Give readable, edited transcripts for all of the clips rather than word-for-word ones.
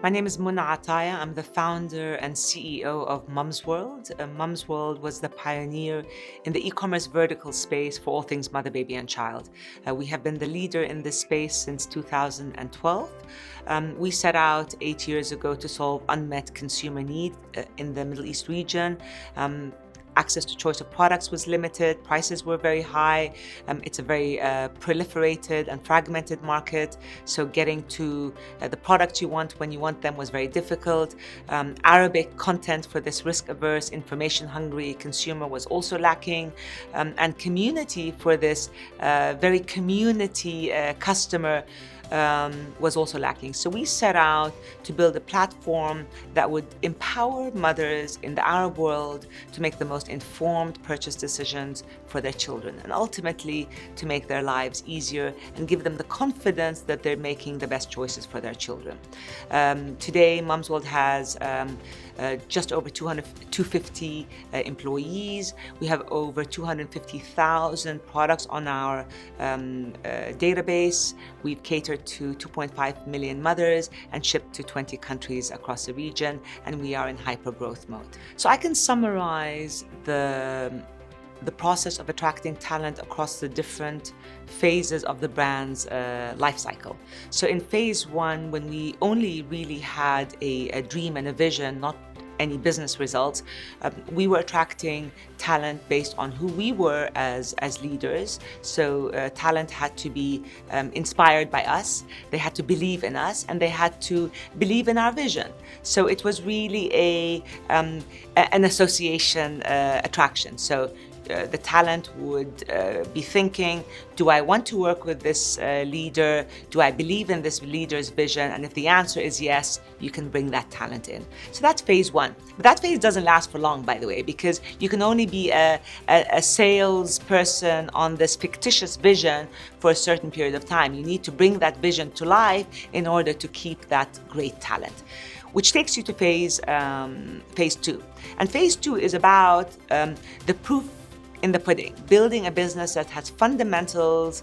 My name is Ataya. I'm the founder and CEO of Mumzworld. Mumzworld was the pioneer in the e-commerce vertical space for all things mother, baby, and child. We have been the leader in this space since 2012. We set out 8 years ago to solve unmet consumer need in the Middle East region. Access to choice of products was limited, prices were very high. It's a very proliferated and fragmented market, so getting to the products you want when you want them was very difficult. Arabic content for this risk-averse, information-hungry consumer was also lacking, and community for this very community customer was also lacking. So we set out to build a platform that would empower mothers in the Arab world to make the most informed purchase decisions for their children, and ultimately to make their lives easier and give them the confidence that they're making the best choices for their children. Today, Mumzworld has just over 250 employees. We have over 250,000 products on our database. We've catered to 2.5 million mothers and shipped to 20 countries across the region, and we are in hyper-growth mode. So I can summarize the process of attracting talent across the different phases of the brand's life cycle. So in phase one, when we only really had a dream and a vision, not any business results, we were attracting talent based on who we were as leaders. So talent had to be inspired by us, they had to believe in us, and they had to believe in our vision. So it was really an association attraction. So the talent would be thinking, do I want to work with this leader? Do I believe in this leader's vision? And if the answer is yes, you can bring that talent in. So that's phase one. But that phase doesn't last for long, by the way, because you can only be a salesperson on this fictitious vision for a certain period of time. You need to bring that vision to life in order to keep that great talent, which takes you to phase two. And phase two is about the proof in the pudding, building a business that has fundamentals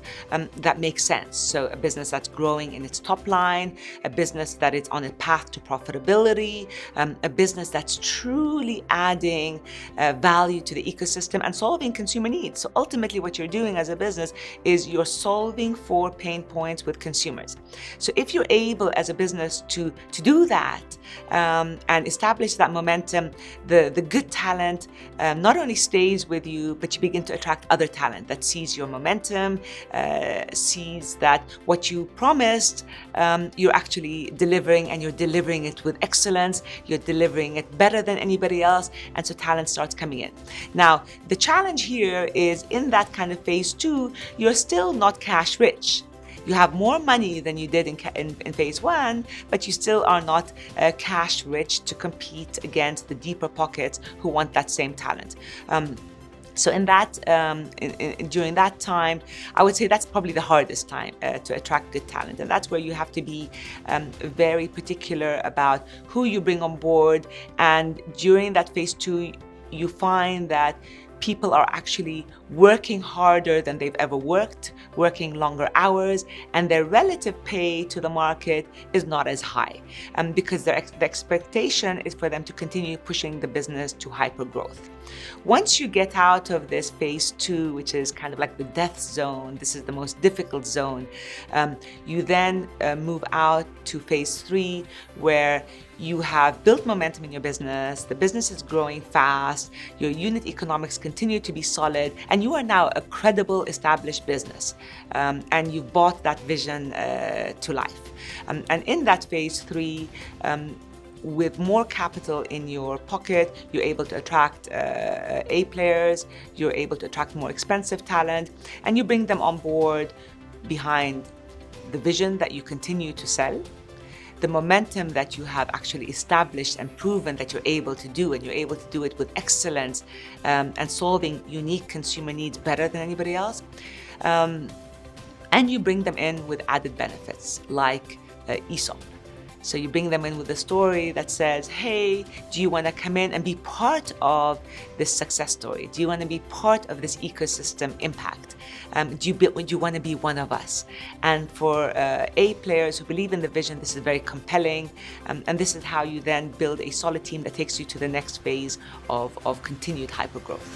that make sense. So a business that's growing in its top line, a business that is on a path to profitability, a business that's truly adding value to the ecosystem and solving consumer needs. So ultimately what you're doing as a business is you're solving for pain points with consumers. So if you're able as a business to do that and establish that momentum, the good talent not only stays with you, but you begin to attract other talent that sees your momentum, sees that what you promised, you're actually delivering, and you're delivering it with excellence, you're delivering it better than anybody else, and so talent starts coming in. Now, the challenge here is in that kind of phase two, you're still not cash rich. You have more money than you did in phase one, but you still are not cash rich to compete against the deeper pockets who want that same talent. So in that, during that time, I would say that's probably the hardest time to attract good talent. And that's where you have to be very particular about who you bring on board. And during that phase two, you find that people are actually working harder than they've ever worked, working longer hours, and their relative pay to the market is not as high because the expectation is for them to continue pushing the business to hyper growth. Once you get out of this phase two, which is kind of like the death zone, this is the most difficult zone, you then move out to phase three, where you have built momentum in your business, the business is growing fast, your unit economics continue to be solid, and you are now a credible, established business. And you've brought that vision to life. And in that phase three, with more capital in your pocket, you're able to attract A players, you're able to attract more expensive talent, and you bring them on board behind the vision that you continue to sell, the momentum that you have actually established and proven that you're able to do, and you're able to do it with excellence and solving unique consumer needs better than anybody else. And you bring them in with added benefits like ESOP. So you bring them in with a story that says, hey, do you want to come in and be part of this success story? Do you want to be part of this ecosystem impact? Do you want to be one of us? And for A players who believe in the vision, this is very compelling. And this is how you then build a solid team that takes you to the next phase of continued hypergrowth.